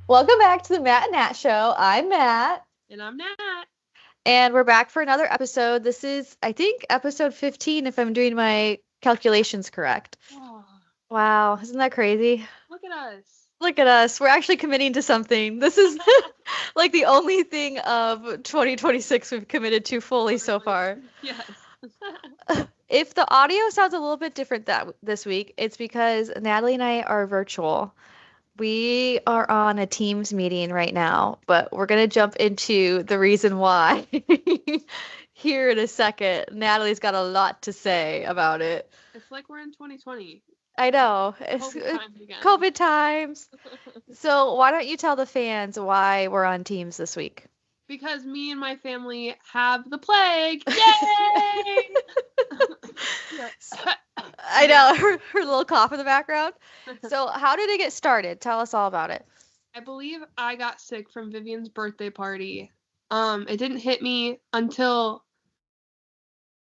Welcome back to the Matt and Nat Show. I'm Matt. And I'm Nat. And we're back for another episode. This is, I think, episode 15, if I'm doing my calculations correct. Oh, Wow, isn't that crazy? look at us. Look at us. We're actually committing to something. This is like the only thing of 2026 we've committed to fully so far. Yes. If the audio sounds a little bit different this week, it's because Natalie and I are virtual. We are on a Teams meeting right now, but we're going to jump into the reason why here in a second. Natalie's got a lot to say about it. It's like we're in 2020. I know. It's COVID times again. COVID times. So why don't you tell the fans why we're on Teams this week? Because me and my family have the plague. Yay! I know, her little cough in the background. So how did it get started? Tell us all about it. I believe I got sick from Vivian's birthday party. It didn't hit me until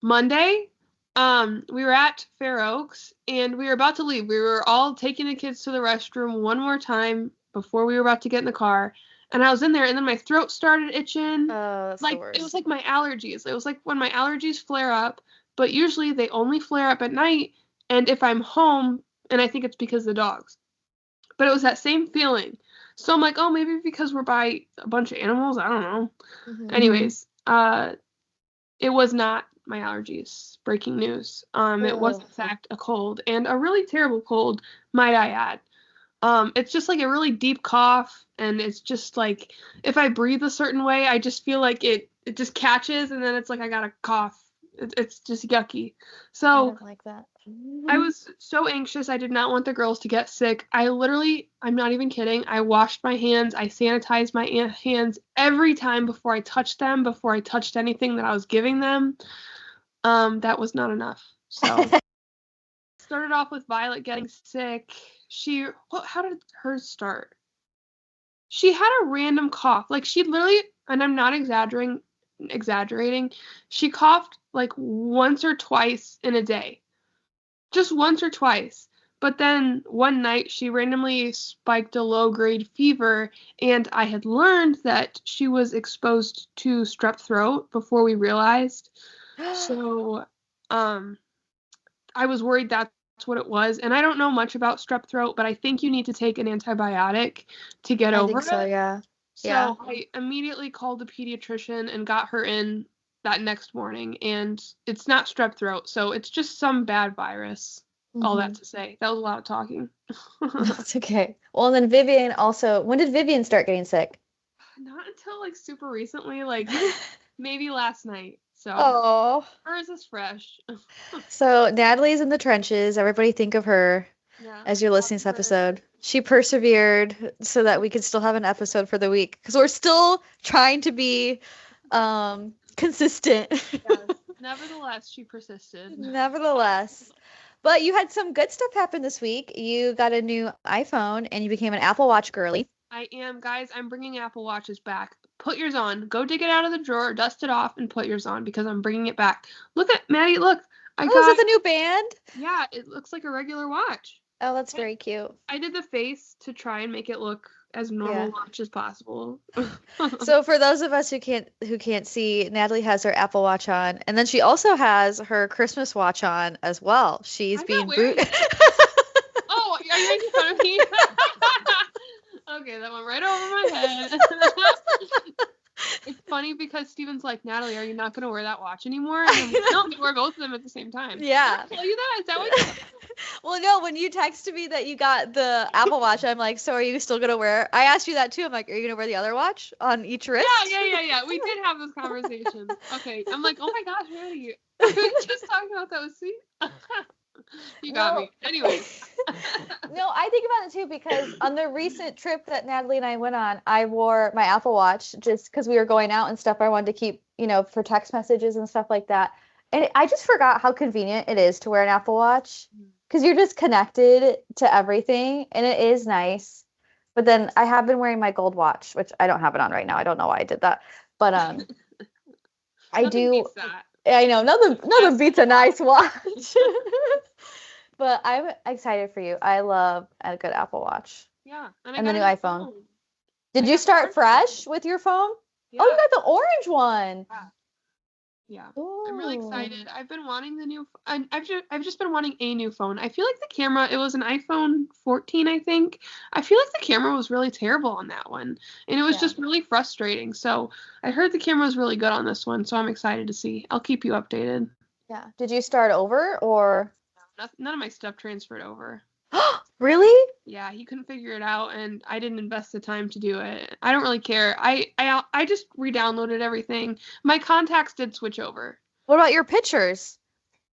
Monday. We were at Fair Oaks and we were about to leave. We were all taking the kids to the restroom one more time before we were about to get in the car. And I was in there and then my throat started itching. Oh, that's the worst. It was like my allergies. It was like when my allergies flare up, but usually they only flare up at night and if I'm home, and I think it's because of the dogs. But it was that same feeling. So I'm like, oh, maybe because we're by a bunch of animals. I don't know. Mm-hmm. Anyways, it was not my allergies. Breaking news. It was in fact a cold, and a really terrible cold, might I add. It's just like a really deep cough, and it's just like if I breathe a certain way, I just feel like it just catches, and then it's like I got a cough. It's just yucky. So I don't like that. I was so anxious. I did not want the girls to get sick. I'm not even kidding. I washed my hands. I sanitized my hands every time before I touched them, before I touched anything that I was giving them. That was not enough. So started off with Violet getting sick. How did hers start? She had a random cough. Like she literally, and I'm not exaggerating, she coughed like once or twice in a day. Just once or twice. But then one night she randomly spiked a low-grade fever, and I had learned that she was exposed to strep throat before we realized. So, I was worried that's what it was. And I don't know much about strep throat, but I think you need to take an antibiotic to get over it. I think so, yeah. So I immediately called the pediatrician and got her in that next morning, and it's not strep throat, so it's just some bad virus. All that to say. That was a lot of talking. That's okay. Well, then Vivian also, when did Vivian start getting sick? Not until like super recently, like maybe last night. So hers is fresh. So Natalie's in the trenches. Everybody think of her as you're listening to this episode. She persevered so that we could still have an episode for the week because we're still trying to be consistent. Yes. Nevertheless, she persisted. Nevertheless. But you had some good stuff happen this week. You got a new iPhone and you became an Apple Watch girly. I am, guys. I'm bringing Apple Watches back. Put yours on. Go dig it out of the drawer, dust it off, and put yours on because I'm bringing it back. Look at Maddie. Look, is that the new band? Yeah, it looks like a regular watch. Oh, that's very cute. I did the face to try and make it look as normal watch as possible. So for those of us who can't see, Natalie has her Apple Watch on, and then she also has her Christmas watch on as well. She's being booted. Oh, are you making fun of me? Okay, that went right over my head. It's funny because Steven's like, Natalie, are you not going to wear that watch anymore? And I'm like, no, we wear both of them at the same time. Yeah. Did I tell you that? Is that what you Well, no, when you texted me that you got the Apple Watch, I'm like, so are you still going to wear? I asked you that too. I'm like, are you going to wear the other watch on each wrist? Yeah. We did have this conversation. Okay. I'm like, oh my gosh, Maddie. We were just talking about that with Steve. You got me. Anyway. No, I think about it too because on the recent trip that Natalie and I went on, I wore my Apple Watch just because we were going out and stuff. I wanted to keep, for text messages and stuff like that. And I just forgot how convenient it is to wear an Apple Watch because you're just connected to everything and it is nice. But then I have been wearing my gold watch, which I don't have it on right now. I don't know why I did that. But I do. I know nothing beats a nice watch. But I'm excited for you. I love a good Apple Watch. Yeah, and the new iPhone. Did you start fresh with your phone? Yeah. Oh, you got the orange one. Yeah. Ooh. I'm really excited. I've been wanting the new. I've just been wanting a new phone. I feel like the camera. It was an iPhone 14, I think. I feel like the camera was really terrible on that one, and it was just really frustrating. So I heard the camera was really good on this one, so I'm excited to see. I'll keep you updated. Yeah. Did you start over or? None of my stuff transferred over. Really? Yeah, he couldn't figure it out, and I didn't invest the time to do it. I don't really care. I just re-downloaded everything. My contacts did switch over. What about your pictures?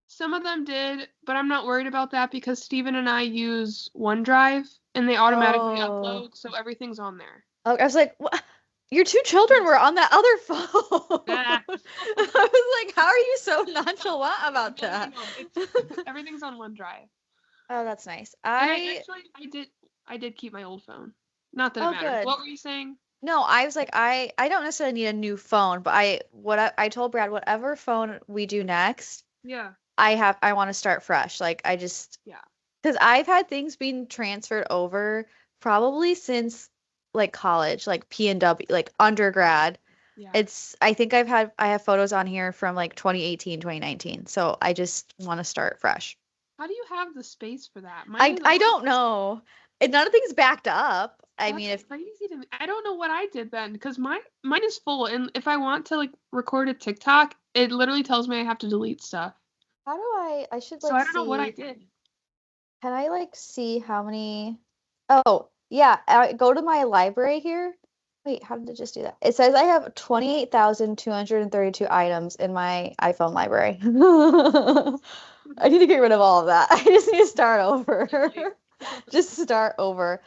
Some of them did, but I'm not worried about that because Steven and I use OneDrive, and they automatically upload, so everything's on there. Oh, I was like, what? Your 2 children were on that other phone. I was like, how are you so nonchalant about that? Everything's on OneDrive. Oh, that's nice. I did keep my old phone. Not that it matters. Good. What were you saying? No, I was like, I don't necessarily need a new phone, but I told Brad, whatever phone we do next, I want to start fresh. Like because I've had things being transferred over probably since like college, like P&W, like undergrad. Yeah. I think I have photos on here from like 2018, 2019. So I just want to start fresh. How do you have the space for that? I don't know. And none of things backed up. That's crazy to me. I don't know what I did then because mine is full, and if I want to like record a TikTok, it literally tells me I have to delete stuff. How do I should like So I don't know what I did. Can I like see how many? Oh, yeah, I go to my library here. Wait, how did it just do that? It says I have 28,232 items in my iPhone library. I need to get rid of all of that. I just need to start over. Just start over.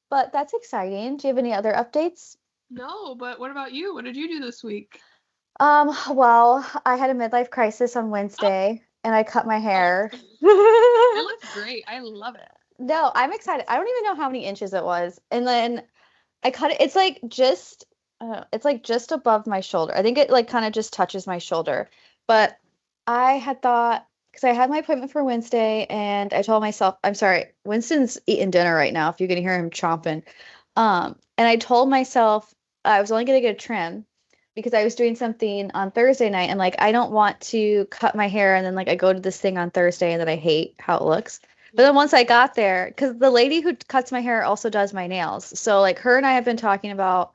But that's exciting. Do you have any other updates? No, but what about you? What did you do this week? Well, I had a midlife crisis on Wednesday, and I cut my hair. It looks great. I love it. No, I'm excited. I don't even know how many inches it was. And then I cut it. It's like just above my shoulder. I think it like kind of just touches my shoulder. But I had thought, because I had my appointment for Wednesday, and I told myself, I'm sorry, Winston's eating dinner right now, if you can hear him chomping. And I told myself I was only going to get a trim because I was doing something on Thursday night, and like I don't want to cut my hair and then like I go to this thing on Thursday and then I hate how it looks. But then once I got there, because the lady who cuts my hair also does my nails. So like her and I have been talking about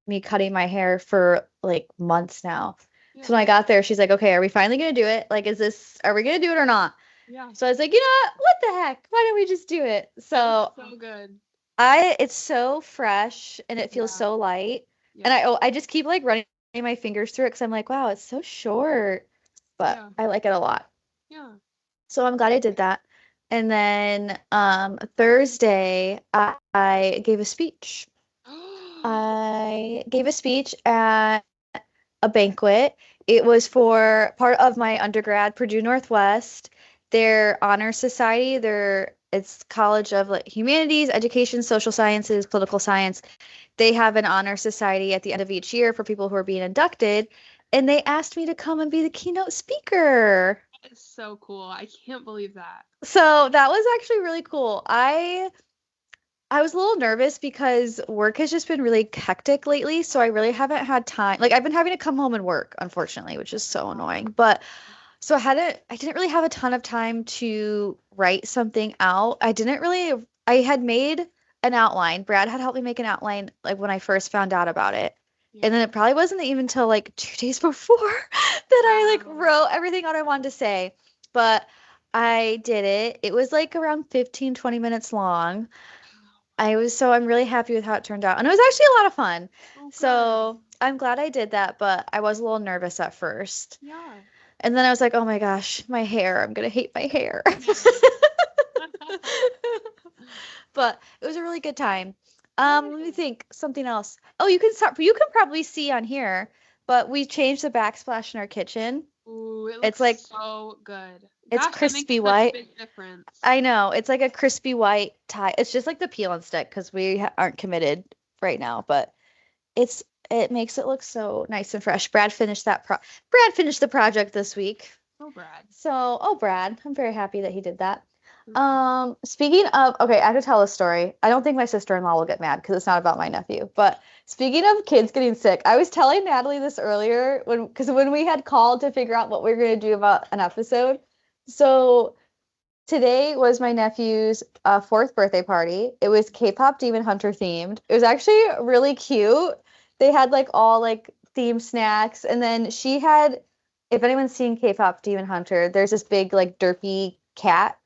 me cutting my hair for like months now. Yeah. So when I got there, she's like, okay, are we finally going to do it? Like, are we going to do it or not? Yeah. So I was like, you know what the heck? Why don't we just do it? So good. It's so fresh and it feels so light. Yeah. And I just keep like running my fingers through it because I'm like, wow, it's so short. But I like it a lot. Yeah. So I'm glad I did that. And then Thursday, I gave a speech. I gave a speech at a banquet. It was for part of my undergrad, Purdue Northwest, their honor society. It's College of like Humanities, Education, Social Sciences, Political Science. They have an honor society at the end of each year for people who are being inducted. And they asked me to come and be the keynote speaker. That is so cool. I can't believe that. So that was actually really cool. I was a little nervous because work has just been really hectic lately, so I really haven't had time. Like I've been having to come home and work, unfortunately, which is so annoying. But so I didn't really have a ton of time to write something out. I had made an outline. Brad had helped me make an outline like when I first found out about it. Yeah. And then it probably wasn't even until like 2 days before that I like wrote everything out I wanted to say. But I did it. It was like around 15, 20 minutes long. I'm really happy with how it turned out. And it was actually a lot of fun. Okay. So I'm glad I did that, but I was a little nervous at first. Yeah. And then I was like, oh my gosh, my hair. I'm going to hate my hair. But it was a really good time. Let me think. Something else. Oh, you can probably see on here, but we changed the backsplash in our kitchen. Ooh, it looks like so good. It's crispy white. Big difference. I know. It's like a crispy white tie. It's just like the peel and stick because we aren't committed right now, but it makes it look so nice and fresh. Brad finished the project this week. Oh, Brad. Brad. I'm very happy that he did that. Speaking of, okay, I have to tell a story. I don't think my sister-in-law will get mad because it's not about my nephew. But speaking of kids getting sick, I was telling Natalie this earlier because when we had called to figure out what we were going to do about an episode. So today was my nephew's fourth birthday party. It was K-pop Demon Hunter themed. It was actually really cute. They had like all like themed snacks, and then she had, if anyone's seen K-pop Demon Hunter, there's this big like derpy cat,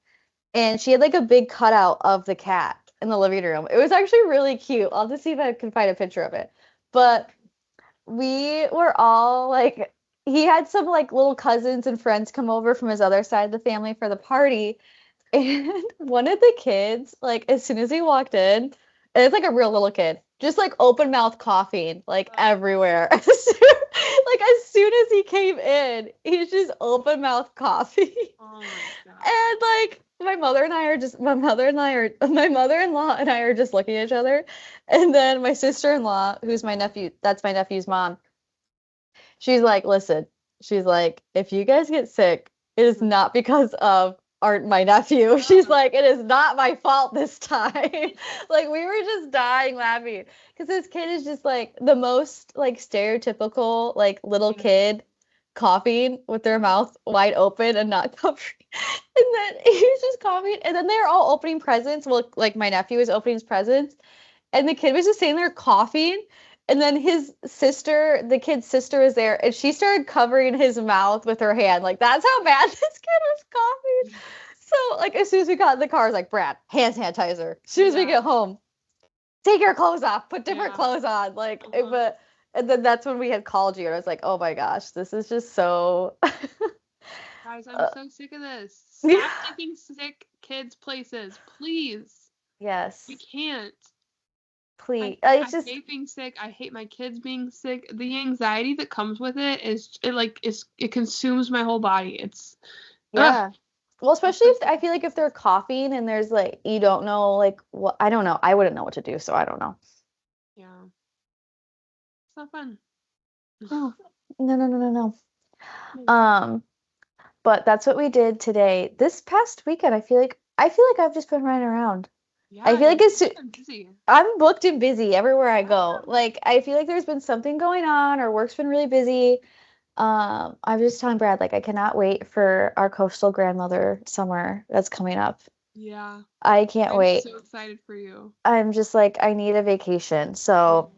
and she had like a big cutout of the cat in the living room. It was actually really cute. I'll just see if I can find a picture of it. But we were all like, he had some like little cousins and friends come over from his other side of the family for the party. And one of the kids, like as soon as he walked in, and it's like a real little kid, just like open mouth coughing like everywhere. Like as soon as he came in, he's just open mouth coughing. Oh my God. And like my mother-in-law and I are just looking at each other. And then my sister-in-law, who's my nephew, that's my nephew's mom. She's like, listen, she's like, if you guys get sick, it is not because of my nephew. She's like, it is not my fault this time. Like we were just dying laughing because this kid is just like the most like stereotypical like little kid coughing with their mouth wide open and not covering. And then he was just coughing, and then they're all opening presents. Well, like my nephew was opening his presents, and the kid was just sitting there coughing. And then the kid's sister was there, and she started covering his mouth with her hand. Like, that's how bad this kid was coughing. So, like, as soon as we got in the car, I was like, Brad, hand sanitizer. As soon as we get home, take your clothes off, put different clothes on. Like, and then that's when we had called you, and I was like, oh my gosh, this is just so... Guys, I'm so sick of this. Stop taking sick kids places, please. Yes. We can't. Please. I hate being sick. I hate my kids being sick. The anxiety that comes with it it consumes my whole body. It's well, especially if I feel like if they're coughing and there's like you don't know like what, I don't know. I wouldn't know what to do, so I don't know. Yeah. It's not fun. Oh, no. But that's what we did today. This past weekend, I feel like I've just been running around. Yeah, I feel like I'm booked and busy everywhere I go. Like I feel like there's been something going on or work's been really busy. I'm just telling Brad, like I cannot wait for our coastal grandmother summer that's coming up. Yeah. I can't wait. I'm so excited for you. I'm just like, I need a vacation. So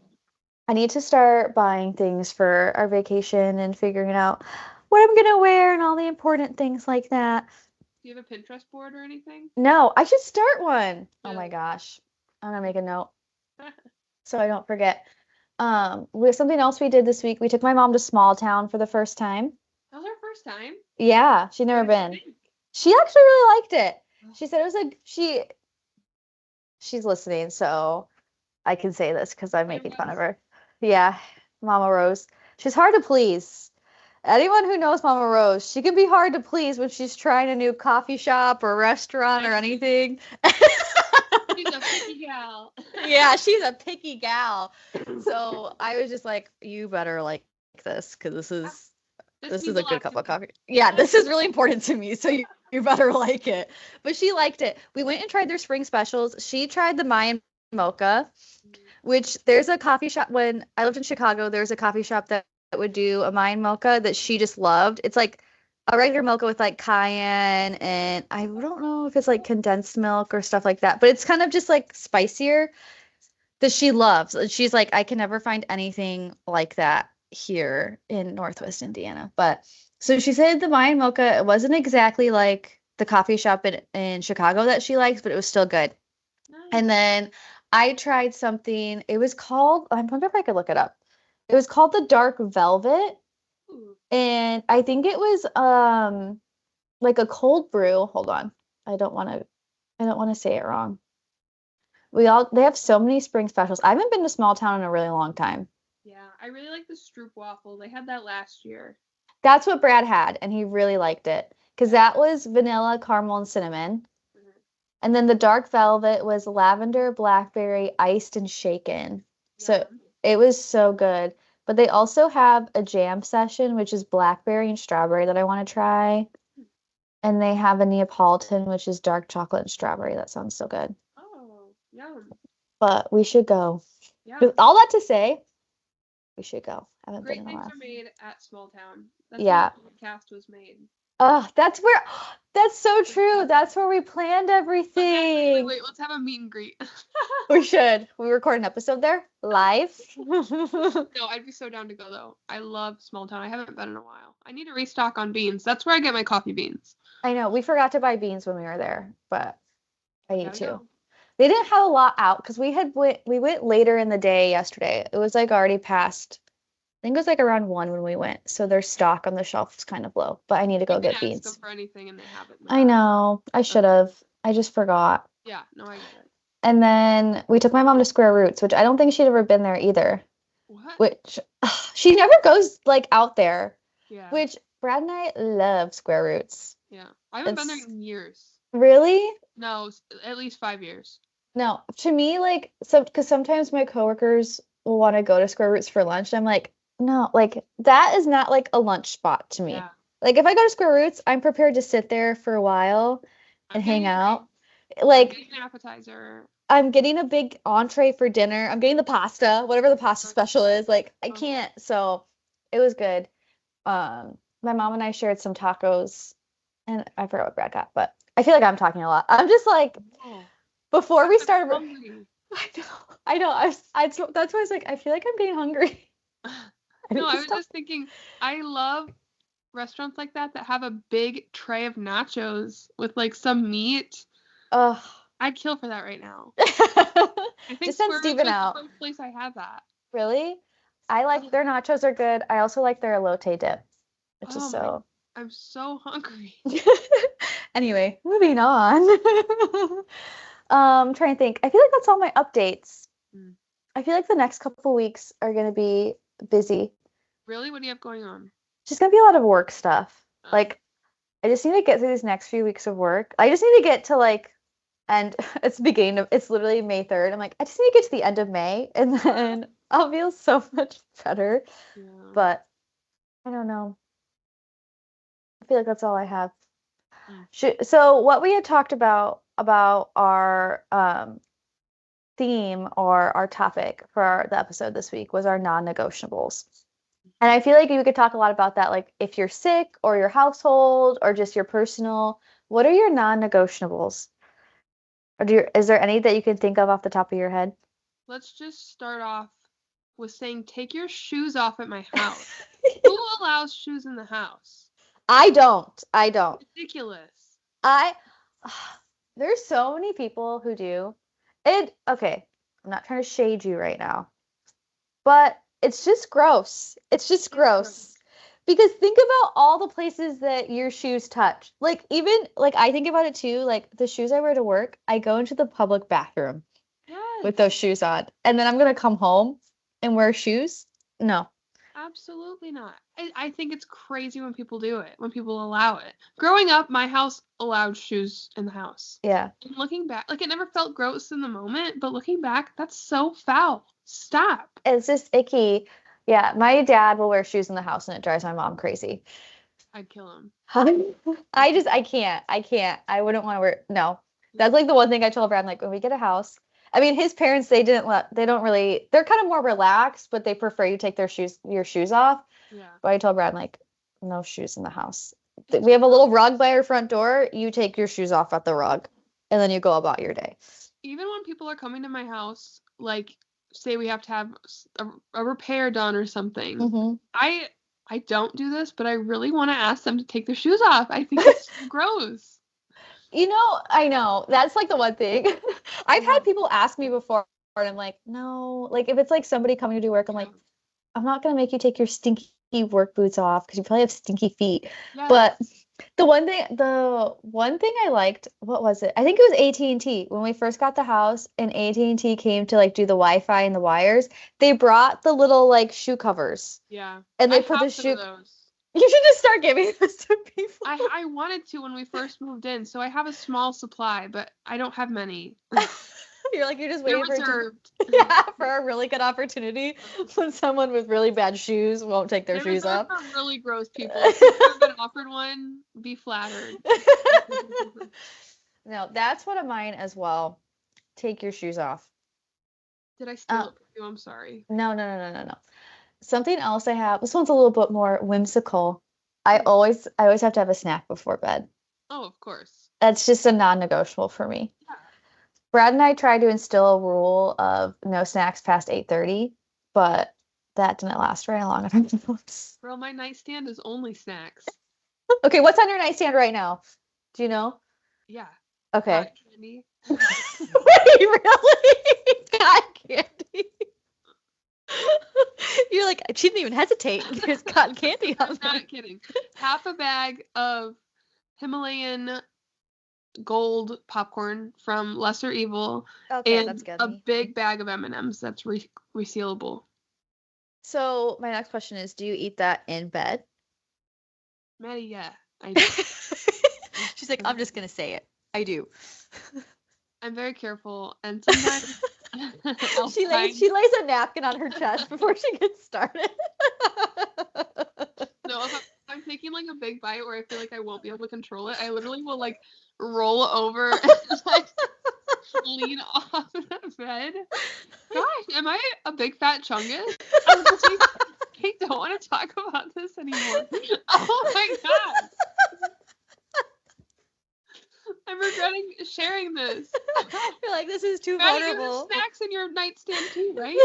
I need to start buying things for our vacation and figuring out what I'm gonna wear and all the important things like that. Do you have a Pinterest board or anything? No, I should start one. Oh my gosh. I'm gonna make a note so I don't forget. With something else we did this week, we took my mom to Small Town for the first time. That was her first time? Yeah, she'd never been. She actually really liked it. She said it was like she's listening, so I can say this because I'm making fun of her. Yeah, Mama Rose. She's hard to please. Anyone who knows Mama Rose, she can be hard to please when she's trying a new coffee shop or restaurant or anything. She's a picky gal. Yeah, she's a picky gal. So I was just like, you better like this because this is a good cup of coffee. Yeah, this is really important to me. So you better like it. But she liked it. We went and tried their spring specials. She tried the Mayan mocha, which there's a coffee shop. When I lived in Chicago, there's a coffee shop that would do a Mayan mocha that she just loved. It's like a regular mocha with like cayenne, and I don't know if it's like condensed milk or stuff like that, but it's kind of just like spicier that she loves. She's like, I can never find anything like that here in Northwest Indiana. But so she said the Mayan mocha, it wasn't exactly like the coffee shop in Chicago that she likes, but it was still good. Nice. And then I tried something, it was called, I wonder if I could look it up. It was called the Dark Velvet. And I think it was like a cold brew. Hold on. I don't want to say it wrong. They have so many spring specials. I haven't been to Small Town in a really long time. Yeah, I really like the Stroop waffle. They had that last year. That's what Brad had, and he really liked it because that was vanilla, caramel, and cinnamon. Mm-hmm. And then the Dark Velvet was lavender, blackberry, iced, and shaken. Yeah. So it was so good. But they also have a jam session, which is blackberry and strawberry that I want to try. And they have a Neapolitan, which is dark chocolate and strawberry. That sounds so good. Oh, yum. But we should go. Yeah. With all that to say, we should go. I haven't been Great in a things while. are made at Small Town. That's Yeah. where the podcast was made. Oh, that's so true. That's where we planned everything. Wait, let's have a meet and greet. We should. We record an episode there live. No, I'd be so down to go though. I love Small Town. I haven't been in a while. I need to restock on beans. That's where I get my coffee beans. I know. We forgot to buy beans when we were there, but I need to. Go. They didn't have a lot out because we went later in the day yesterday. It was like already past. I think it was like around 1 when we went, so their stock on the shelf is kind of low. But I need to go get beans. Ask them for anything and they have it. I know. I should have. I just forgot. Yeah. No, I get it. And then we took my mom to Square Roots, which I don't think she'd ever been there either. What? Which she never goes like out there. Yeah. Which Brad and I love Square Roots. Yeah. I haven't been there in years. Really? No, at least 5 years. No, to me, like, because sometimes my coworkers will want to go to Square Roots for lunch. And I'm like, no, like, that is not like a lunch spot to me. Yeah. Like, if I go to Square Roots, I'm prepared to sit there for a while and hang out. Like, I'm getting an appetizer. I'm getting a big entree for dinner. I'm getting the pasta, whatever the pasta special is. Like, I can't. So it was good. My mom and I shared some tacos, and I forgot what Brad got, but I feel like I'm talking a lot. I'm just like, before we started. I know. That's why I was like, I feel like I'm getting hungry. No, I was just thinking, I love restaurants like that have a big tray of nachos with like some meat. Ugh. I'd kill for that right now. I think just send Steven out. The first place I had that. Really? I like their nachos are good. I also like their elote dip, which is so. I'm so hungry. Anyway, moving on. Trying to think. I feel like that's all my updates. I feel like the next couple weeks are gonna be busy. Really? What do you have going on? Just gonna be a lot of work stuff. Like, I just need to get through these next few weeks of work. I just need to get to like, and it's literally May 3rd. I'm like, I just need to get to the end of May, and then I'll feel so much better. Yeah. But I don't know. I feel like that's all I have. So what we had talked about our theme or our topic for the episode this week was our non-negotiables. And I feel like you could talk a lot about that, like if you're sick or your household or just your personal, what are your non-negotiables? Or is there any that you can think of off the top of your head? Let's just start off with saying, take your shoes off at my house. Who allows shoes in the house? I don't. Ridiculous. There's so many people who do. Okay, I'm not trying to shade you right now, but it's just gross. It's just gross. Because think about all the places that your shoes touch. Like, even, like, I think about it too, like, the shoes I wear to work, I go into the public bathroom with those shoes on. And then I'm going to come home and wear shoes? No. Absolutely not. I think it's crazy when people do it, when people allow it. Growing up, my house allowed shoes in the house. Yeah. And looking back, like, it never felt gross in the moment, but looking back, that's so foul. Stop. It's just icky. Yeah, my dad will wear shoes in the house and it drives my mom crazy. I'd kill him. I can't. I wouldn't want to wear. No. That's like the one thing I told Brad, like, when we get a house. I mean, his parents, they're kind of more relaxed, but they prefer you take your shoes off. Yeah. But I told Brad, like, no shoes in the house. We have a little rug by our front door. You take your shoes off at the rug and then you go about your day. Even when people are coming to my house, like, say we have to have a repair done or something. Mm-hmm. I don't do this, but I really want to ask them to take their shoes off. I think it's gross. You know, I know. That's like the one thing. I've had people ask me before, and I'm like, no. Like, if it's like somebody coming to do work, I'm like, I'm not going to make you take your stinky work boots off because you probably have stinky feet. Yes. But the one thing I liked, what was it? I think it was AT&T. When we first got the house and AT&T came to like do the Wi-Fi and the wires, they brought the little like shoe covers. Yeah. And they put the shoe. You should just start giving this to people. I wanted to when we first moved in, so I have a small supply, but I don't have many. You're just waiting reserved. for a really good opportunity when someone with really bad shoes won't take their shoes off. For really gross people. If you've been offered one, be flattered. No, that's one of mine as well. Take your shoes off. Did I steal it from you? I'm sorry. No. Something else I have. This one's a little bit more whimsical. I always have to have a snack before bed. Oh, of course. That's just a non-negotiable for me. Yeah. Brad and I tried to instill a rule of no snacks past 8:30, but that didn't last very long. Girl, my nightstand is only snacks. Okay, what's on your nightstand right now? Do you know? Yeah. Okay. Cotton candy. Wait, really? Cotton candy. You're like, she didn't even hesitate. There's cotton candy on there. I'm not kidding. Half a bag of Himalayan gold popcorn from Lesser Evil. Okay, and that's good. A big bag of M&Ms that's resealable. So my next question is, do you eat that in bed? Maddie, yeah, I do. She's like, I'm just gonna say it. I do. I'm very careful, and sometimes she lays a napkin on her chest before she gets started. No, if I'm taking like a big bite where I feel like I won't be able to control it, I literally will like roll over and like lean off the bed. Gosh, am I a big fat chungus? I don't want to talk about this anymore. Oh my god. I'm regretting sharing this. You're like, this is too Maddie, vulnerable. you have snacks in your nightstand too, right?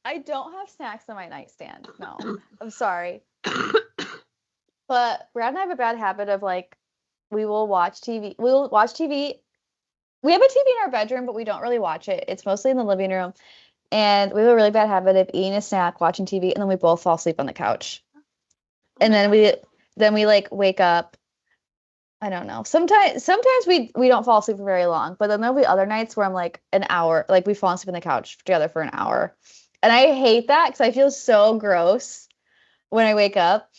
I don't have snacks in my nightstand. No, I'm sorry. But Brad and I have a bad habit of like, we will watch TV. We'll watch TV. We have a TV in our bedroom, but we don't really watch it. It's mostly in the living room. And we have a really bad habit of eating a snack, watching TV, and then we both fall asleep on the couch. And then we like wake up. I don't know. Sometimes we don't fall asleep for very long, but then there'll be other nights where I'm like an hour, like we fall asleep on the couch together for an hour. And I hate that because I feel so gross when I wake up.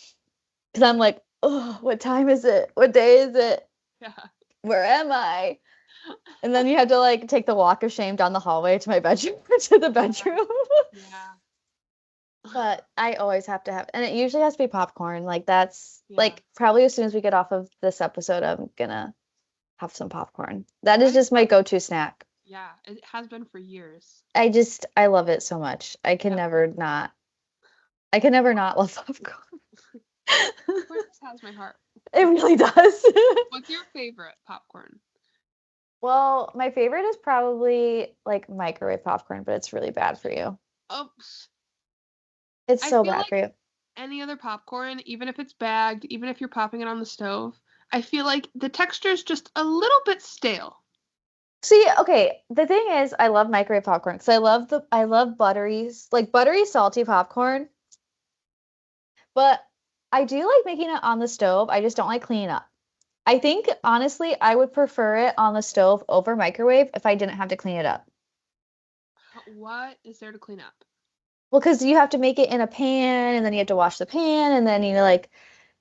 Because I'm like, oh, what time is it? What day is it? Yeah. Where am I? And then you have to like take the walk of shame down the hallway to my bedroom, to the bedroom. Yeah. But I always have to have, and it usually has to be popcorn. Like that's like probably as soon as we get off of this episode, I'm gonna have some popcorn. That is just my go-to snack. Yeah, it has been for years. I love it so much. I can never not love popcorn. This has my heart. It really does. What's your favorite popcorn? Well, my favorite is probably like microwave popcorn, but it's really bad for you. Oops. It's so bad for you. Any other popcorn, even if it's bagged, even if you're popping it on the stove, I feel like the texture is just a little bit stale. See, okay, the thing is, I love microwave popcorn because I love buttery salty popcorn. But I do like making it on the stove. I just don't like cleaning up. I think honestly, I would prefer it on the stove over microwave if I didn't have to clean it up. What is there to clean up? Well, because you have to make it in a pan, and then you have to wash the pan, and then like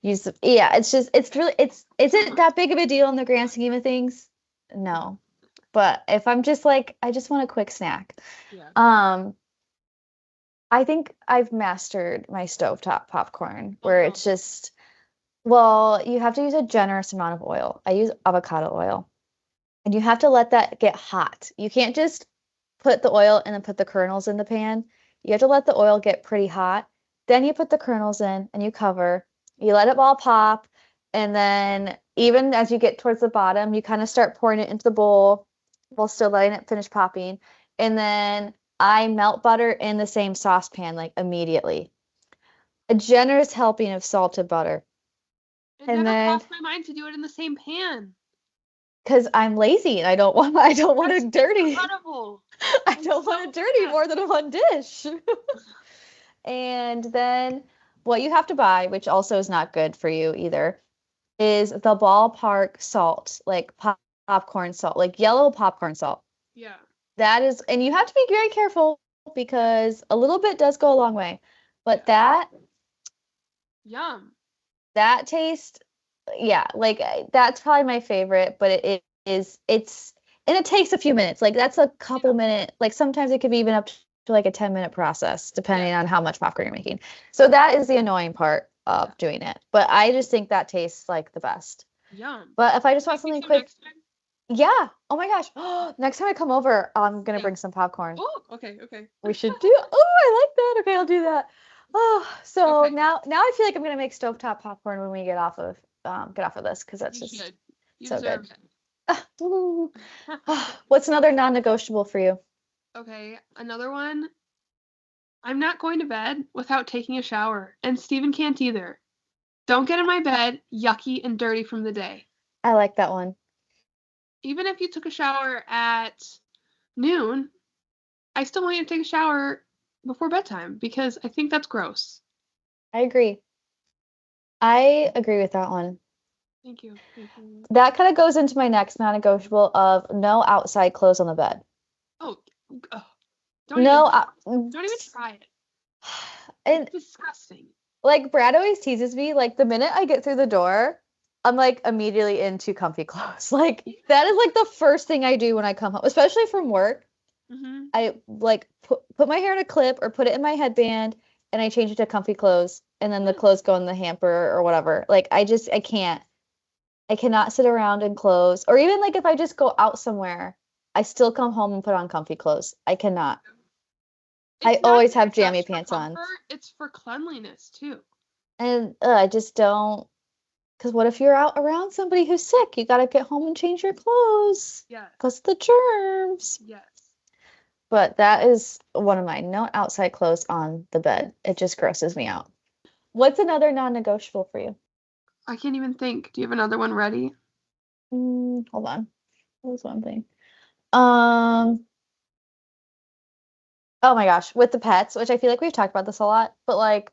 use isn't that big of a deal in the grand scheme of things. No, but if I'm just like I just want a quick snack, I think I've mastered my stovetop popcorn where it's just you have to use a generous amount of oil. I use avocado oil, and you have to let that get hot. You can't just put the oil and then put the kernels in the pan. You have to let the oil get pretty hot. Then you put the kernels in and you cover. You let it all pop. And then even as you get towards the bottom, you kind of start pouring it into the bowl while still letting it finish popping. And then I melt butter in the same saucepan, like immediately. A generous helping of salted butter. It never crossed my mind to do it in the same pan. Because I'm lazy and I don't want it dirty. Incredible. I don't want it dirty more than one dish. And then what you have to buy, which also is not good for you either, is the ballpark salt, like popcorn salt, like yellow popcorn salt. Yeah. That is, and you have to be very careful because a little bit does go a long way. But that yum. That taste yeah, like that's probably my favorite, but and it takes a few minutes. Like that's a couple Yeah. minute, like sometimes it could be even up to like a 10-minute process, Yeah. depending on how much popcorn you're making. So that is the annoying part Yeah. of doing it. But I just think that tastes like the best. Yum. But if I just want Take me something some quick, next time. yeah. Oh my gosh. Next time I come over, I'm gonna Yeah. bring some popcorn. Oh, okay, okay. We should do. Oh, I like that. Okay, I'll do that. Oh, so Okay. now I feel like I'm gonna make stovetop popcorn when we get off of this because that's You just should. You so good. deserve Woo. it. What's another non-negotiable for you? Okay, another one. I'm not going to bed without taking a shower, and Steven can't either. Don't get in my bed yucky and dirty from the day. I like that one. Even if you took a shower at noon, I still want you to take a shower before bedtime because I think that's gross. I agree. I agree with that one. Thank you. Thank you. That kind of goes into my next non-negotiable of no outside clothes on the bed. Oh, ugh. No, Don't even try it. and It's disgusting. like Brad always teases me, like the minute I get through the door, I'm like immediately into comfy clothes. Like that is like the first thing I do when I come home, especially from work. Hmm. I like put my hair in a clip or put it in my headband and I change it to comfy clothes and then the Yeah. clothes go in the hamper or whatever. Like I can't. I cannot sit around in clothes or even like if I just go out somewhere, I still come home and put on comfy clothes. I cannot. I It's not always even have jammy just for pants on. comfort, it's for cleanliness too. And I just don't. Because what if you're out around somebody who's sick? You got to get home and change your clothes Yes. because of the germs. Yes. But that is one of mine. No outside clothes on the bed. It just grosses me out. What's another non-negotiable for you? I can't even think. Do you have another one ready? Hold on. What was one thing? Um, oh my gosh, with the pets, which I feel like we've talked about this a lot, but like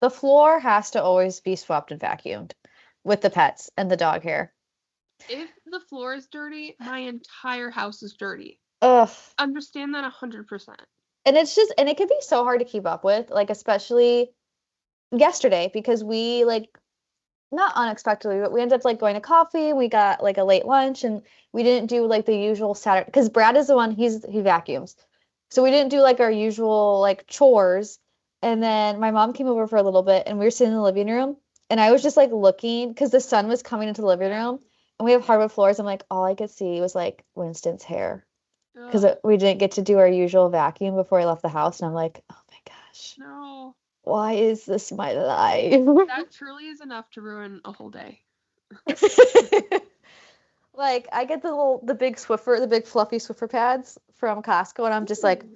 the floor has to always be swept and vacuumed with the pets and the dog hair. If the floor is dirty, my entire house is dirty. Ugh. Understand that 100%. And it's just, and it can be so hard to keep up with, like especially yesterday because we like not unexpectedly, but we ended up like going to coffee. We got like a late lunch and we didn't do like the usual Saturday because Brad is the one he vacuums. So we didn't do like our usual like chores. And then my mom came over for a little bit and we were sitting in the living room and I was just like looking because the sun was coming into the living room and we have hardwood floors. I'm like, all I could see was like Winston's hair because Ugh, we didn't get to do our usual vacuum before I left the house. And I'm like, oh my gosh, no. why is this my life? That truly is enough to ruin a whole day. Like I get the big Swiffer, the big fluffy Swiffer pads from Costco, and I'm just like, Ooh.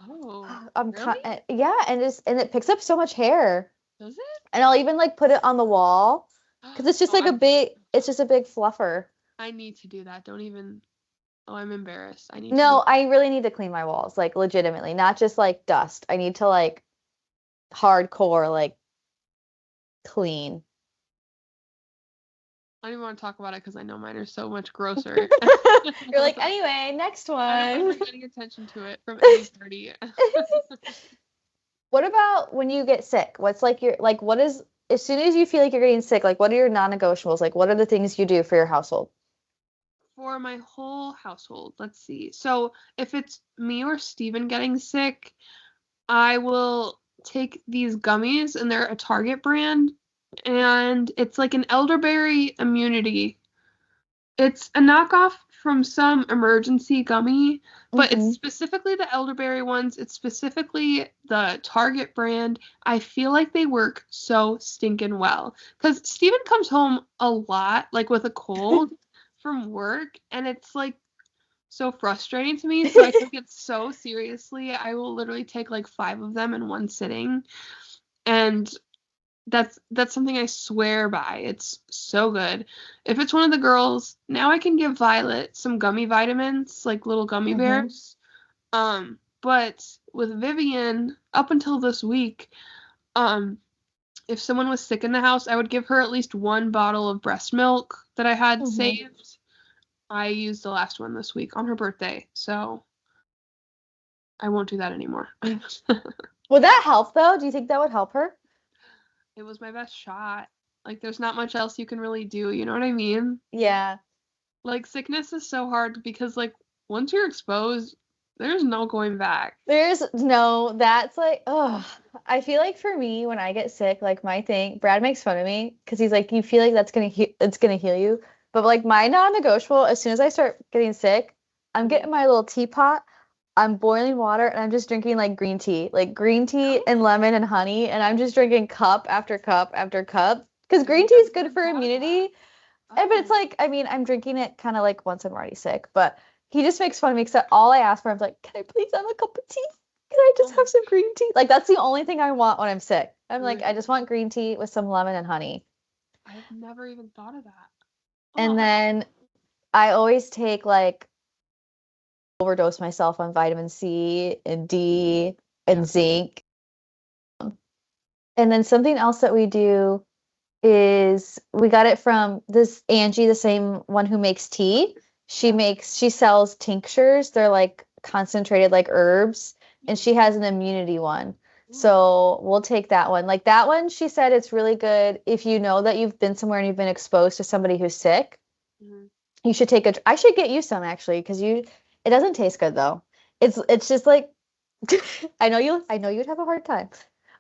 Oh, I'm really? yeah, and it picks up so much hair, Does it? and I'll even like put it on the wall because it's just Oh, like it's just a big fluffer. I need to do that. Don't even. Oh, I'm embarrassed. I need to do No, I really need to clean my walls, like legitimately, not just like dust. I need to like hardcore like clean. I don't even want to talk about it because I know mine are so much grosser. You're like, anyway, next I don't want one. to bring any attention to it from anybody. What about when you get sick? What's like your like what is as soon as you feel like you're getting sick, like what are your non-negotiables? Like what are the things you do for your household? For my whole household, let's see. So if it's me or Steven getting sick, I will take these gummies, and they're a Target brand, and it's like an elderberry immunity. It's a knockoff from some emergency gummy, but it's Mm-hmm. specifically the elderberry ones. It's specifically the Target brand. I feel like they work so stinking well. Because Steven comes home a lot, like with a cold from work, and it's like so frustrating to me. So I take it so seriously. I will literally take like 5 of them in one sitting. And that's something I swear by. It's so good. If it's one of the girls, now I can give Violet some gummy vitamins, like little gummy Mm-hmm. bears. But with Vivian, up until this week, um, if someone was sick in the house, I would give her at least one bottle of breast milk that I had Mm-hmm. saved. I used the last one this week on her birthday, so I won't do that anymore. Would that help though? Do you think that would help her? It was my best shot. Like, there's not much else you can really do. You know what I mean? Yeah. Like, sickness is so hard because, like, once you're exposed, there's no going back. That's like, oh, I feel like for me, when I get sick, like my thing, Brad makes fun of me because he's like, you feel like it's gonna heal you. But like my non-negotiable, as soon as I start getting sick, I'm getting my little teapot, I'm boiling water, and I'm just drinking like green tea and lemon and honey, and I'm just drinking cup after cup after cup. Because green tea is good for immunity. But it's like, I mean, I'm drinking it kind of like once I'm already sick, but he just makes fun of me because all I ask for, I'm like, can I please have a cup of tea? Can I just have some green tea? Like, that's the only thing I want when I'm sick. I'm like, I just want green tea with some lemon and honey. I've never even thought of that. And then I always take like, overdose myself on vitamin C and D and zinc. And then something else that we do is we got it from this Angie, the same one who makes tea. She sells tinctures. They're like concentrated like herbs, and she has an immunity one. So we'll take that one. Like that one, she said it's really good if you know that you've been somewhere and you've been exposed to somebody who's sick. You should I should get you some actually, because it doesn't taste good though. It's just like I know you'd have a hard time.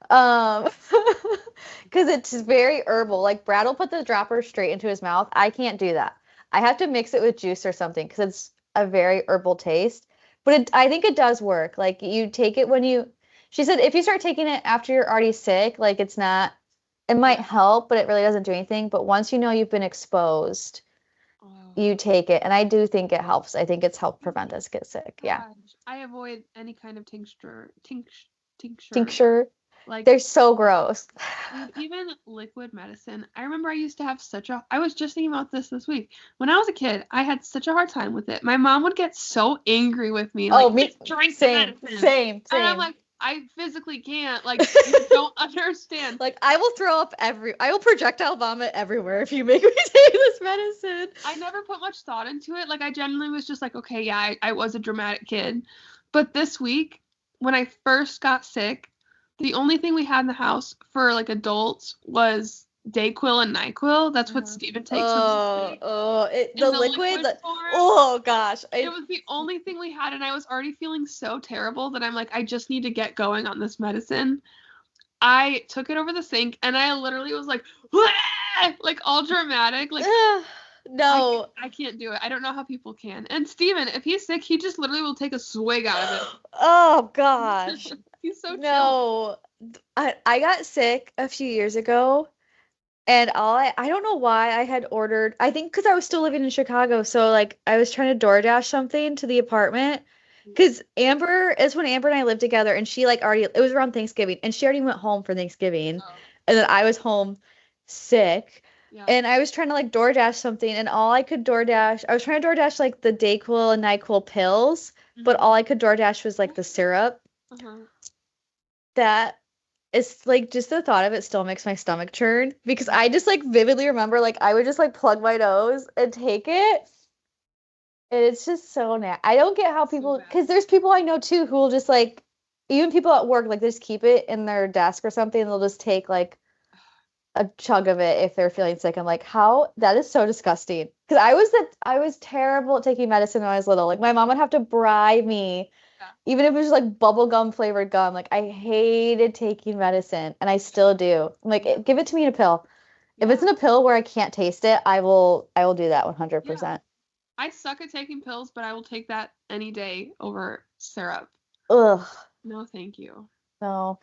Because it's very herbal. Like Brad will put the dropper straight into his mouth. I can't do that. I have to mix it with juice or something because it's a very herbal taste. But I think it does work. Like you take it she said if you start taking it after you're already sick, like it might help, but it really doesn't do anything. But once you know you've been exposed, you take it. And I do think it helps. I think it's helped prevent us get sick. Yeah. I avoid any kind of tincture. Tincture. Like, they're so gross. Even liquid medicine. I remember I used to have I was just thinking about this week. When I was a kid, I had such a hard time with it. My mom would get so angry with me. Like, me. Same. And I'm like, I physically can't. Like, you don't understand. Like, I will projectile vomit everywhere if you make me take this medicine. I never put much thought into it. Like, I genuinely was just like, okay, yeah, I was a dramatic kid. But this week, when I first got sick, the only thing we had in the house for like adults was Dayquil and NyQuil. That's what Steven takes. The liquid. Oh gosh. It was the only thing we had, and I was already feeling so terrible that I'm like, I just need to get going on this medicine. I took it over the sink, and I literally was like, like all dramatic, like. No. I can't do it. I don't know how people can. And Steven, if he's sick, he just literally will take a swig out of it. Oh gosh. He's so chill. No. I got sick a few years ago, and I don't know why I had ordered, I think because I was still living in Chicago, so like I was trying to DoorDash something to the apartment. Because it's when Amber and I lived together, and she like it was around Thanksgiving, and she already went home for Thanksgiving, and then I was home sick. Yeah. And I was trying to like DoorDash something, and all I could DoorDash, I was trying to DoorDash like the Dayquil and NyQuil pills, but all I could DoorDash was like the syrup. That is like, just the thought of it still makes my stomach churn, because I just like vividly remember like I would just like plug my nose and take it. And it's just so nasty. I don't get how people, because there's people I know too who will just like, even people at work, like they just keep it in their desk or something, and they'll just take like a chug of it if they're feeling sick. I'm like, how? That is so disgusting. Because I was terrible at taking medicine when I was little. Like my mom would have to bribe me, even if it was just like bubble gum flavored gum. Like I hated taking medicine, and I still do. I'm like, give it to me in a pill. If it's in a pill where I can't taste it, I will do that 100%. Yeah. I suck at taking pills, but I will take that any day over syrup. Ugh. No, thank you. No.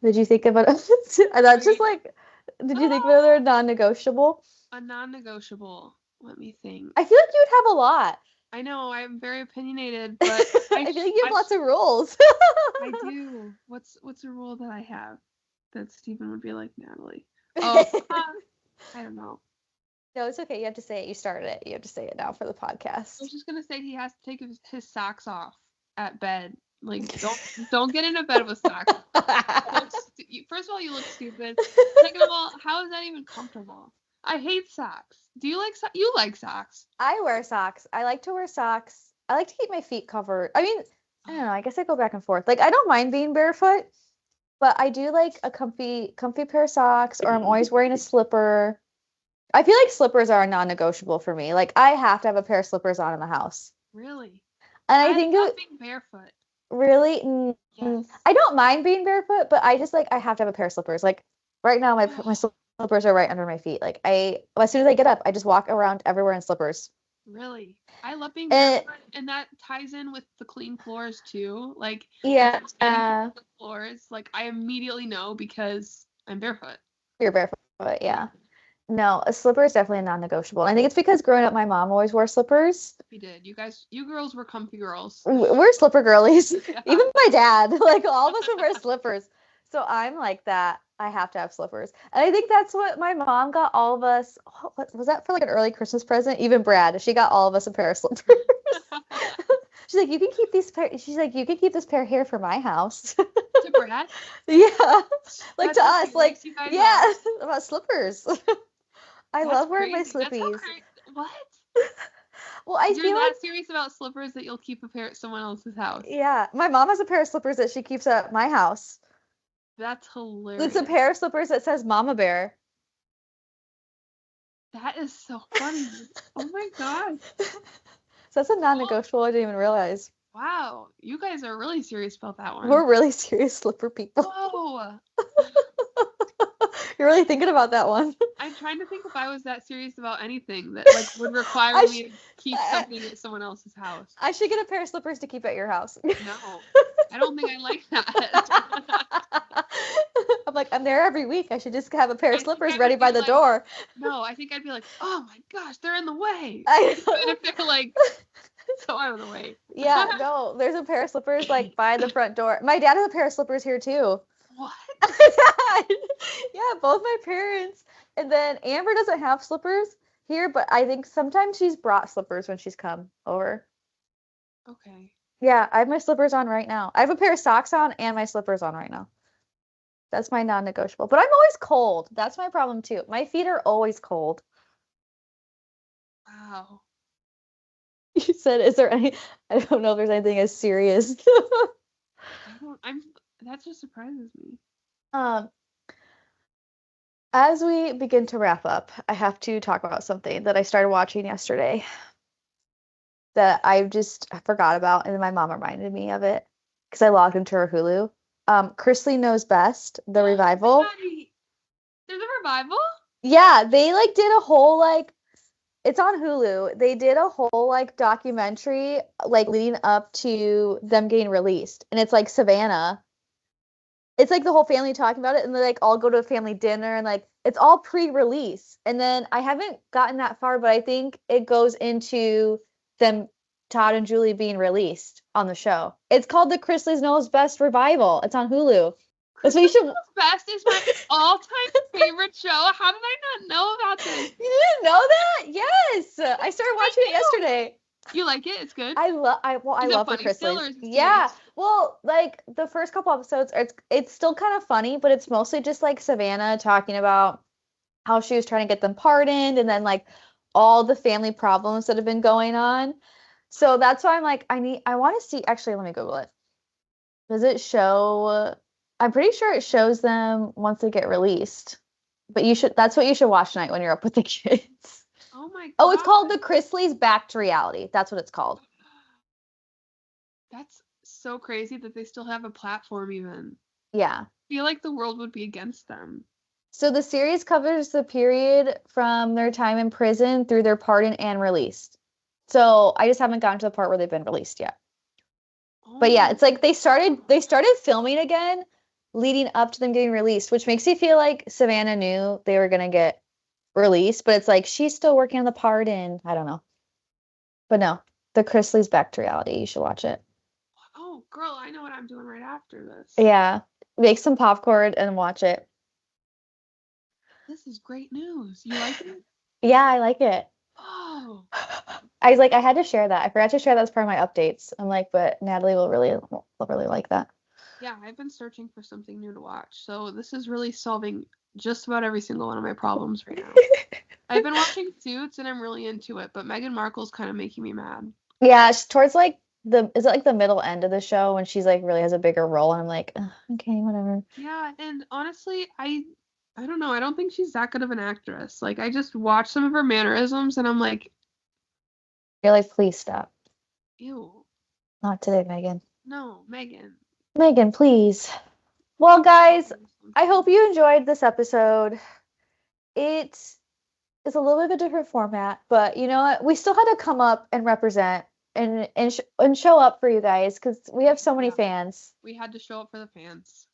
Did you think about it? That's just like, did you think of another non-negotiable? A non-negotiable. Let me think. I feel like you would have a lot. I know, I'm very opinionated, but I feel like you have lots of rules. I do. What's a rule that I have that Steven would be like, Natalie? Oh, I don't know. No, it's okay. You have to say it. You started it. You have to say it now for the podcast. I was just gonna say he has to take his socks off at bed. Like, don't get into bed with socks. First of all, you look stupid. Second of all, how is that even comfortable? I hate socks. Do you like socks? You like socks. I wear socks. I like to wear socks. I like to keep my feet covered. I mean, I don't know. I guess I go back and forth. Like, I don't mind being barefoot, But I do like a comfy pair of socks, or I'm always wearing a slipper. I feel like slippers are a non-negotiable for me. Like I have to have a pair of slippers on in the house. Really? And I I think love being barefoot. really, Yes. I don't mind being barefoot, but I just like I have to have a pair of slippers. Like right now, my slippers are right under my feet. Like as soon as I get up, I just walk around everywhere in slippers. Really? I love being And barefoot, and that ties in with the clean floors too. Like, yeah, if there's anything on the floors, like I immediately know because I'm barefoot. you're barefoot, yeah. No, a slipper is definitely a non-negotiable. And I think it's because growing up, my mom always wore slippers. We did. You girls were comfy girls. We're slipper girlies. Yeah. Even my dad, like all of us would wear slippers. So I'm like that. I have to have slippers. And I think that's what my mom got all of us. What was that for, like an early Christmas present? Even Brad, she got all of us a pair of slippers. She's like, you can keep these pair. She's like, you can keep this pair here for my house. To Brad? Yeah. Like That's to us, like yeah, are. about slippers. I That's love wearing my crazy. That's slippies. what? Well, I You're feel that like serious about slippers that you'll keep a pair at someone else's house. yeah, my mom has a pair of slippers that she keeps at my house. That's hilarious. It's a pair of slippers that says Mama Bear. That is so funny. Oh my god. So that's a non-negotiable. I didn't even realize. Wow, you guys are really serious about that one. We're really serious slipper people. Whoa. You're really thinking about that one. I'm trying to think if I was that serious about anything that like would require me to keep something at someone else's house. I should get a pair of slippers to keep at your house. No, I don't think I like that. I'm like, I'm there every week. I should just have a pair of slippers ready by the door. No, I think I'd be like, oh my gosh, they're in the way. I know. And if they're like so out of the way. Yeah, no, there's a pair of slippers like by the front door. My dad has a pair of slippers here too. What? Yeah, both my parents. And then Amber doesn't have slippers here, but I think sometimes she's brought slippers when she's come over. Okay. Yeah, I have my slippers on right now. I have a pair of socks on and my slippers on right now. That's my non-negotiable. But I'm always cold. That's my problem too. My feet are always cold. Wow. You said, is there any, I don't know if there's anything as serious. That just surprises me. As we begin to wrap up, I have to talk about something that I started watching yesterday that I forgot about, and then my mom reminded me of it because I logged into her Hulu. Chrisley Knows Best, the revival. There's a revival? Yeah, they like did a whole like, it's on Hulu. They did a whole like documentary like leading up to them getting released, and it's like Savannah. It's like the whole family talking about it, and they like all go to a family dinner, and like it's all pre-release. And then I haven't gotten that far, but I think it goes into them, Todd and Julie, being released on the show. It's called the Chrisley Knows Best Revival. It's on Hulu. So you should. Knows Best is my all-time favorite show. How did I not know about this? You didn't know that? Yes, I started watching it yesterday. You like it? It's good. I love the Chrisleys. Yeah. Well, like the first couple episodes, it's still kind of funny, but it's mostly just like Savannah talking about how she was trying to get them pardoned, and then like all the family problems that have been going on. So that's why I'm like, I want to see. Actually, let me Google it. Does it show? I'm pretty sure it shows them once they get released. But that's what you should watch tonight when you're up with the kids. Oh my god. Oh, it's called The Chrisleys Back to Reality. That's what it's called. That's so crazy that they still have a platform even. Yeah. I feel like the world would be against them. So the series covers the period from their time in prison through their pardon and released. So I just haven't gotten to the part where they've been released yet. Oh. But yeah, it's like they started filming again leading up to them getting released, which makes me feel like Savannah knew they were going to get released, but it's like she's still working on the pardon. I don't know. But no, The Chrisleys Back to Reality. You should watch it. Oh, girl, I know what I'm doing right after this. Yeah. Make some popcorn and watch it. This is great news. You like it? Yeah, I like it. Oh. I was like, I had to share that. I forgot to share that as part of my updates. I'm like, but Natalie will really like that. Yeah, I've been searching for something new to watch. So this is really solving just about every single one of my problems right now. I've been watching Suits and I'm really into it, but Meghan Markle's kind of making me mad. Yeah, towards like is it like the middle end of the show when she's like really has a bigger role, and I'm like, "Ugh, okay, whatever. Yeah, and honestly, I don't know. I don't think she's that good of an actress. Like, I just watch some of her mannerisms, and I'm like, You're like, please stop. ew, Not today, Megan. no, Megan. Megan, please. Well, guys, I hope you enjoyed this episode. It is a little bit of a different format, but you know what? We still had to come up and represent and show up for you guys because we have so many Yeah. fans. We had to show up for the fans.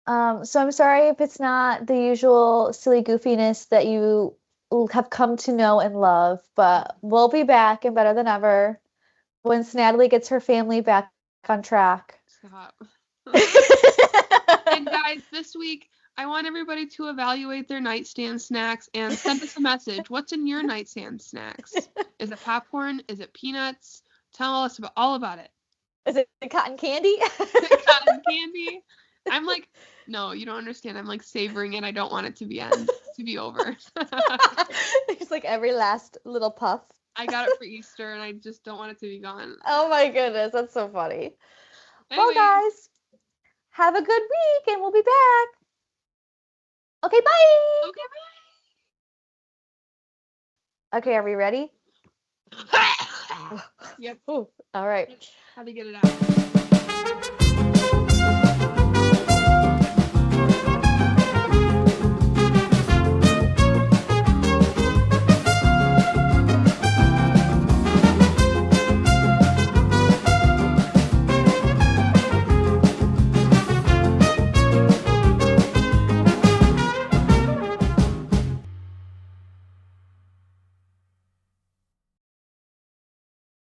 So I'm sorry if it's not the usual silly goofiness that you have come to know and love, but we'll be back and better than ever once Natalie gets her family back on track. Stop. And guys, this week, I want everybody to evaluate their nightstand snacks and send us a message. What's in your nightstand snacks? Is it popcorn? Is it peanuts? Tell us all about it. Is it cotton candy? Cotton candy. I'm like, no, you don't understand. I'm like savoring it. I don't want it to be over. It's like every last little puff. I got it for Easter and I just don't want it to be gone. Oh my goodness, that's so funny. Anyway, Well, guys, have a good week and we'll be back. Okay, bye. okay, Okay, are we ready? bye. Yep. Ooh, all right. How to get it out.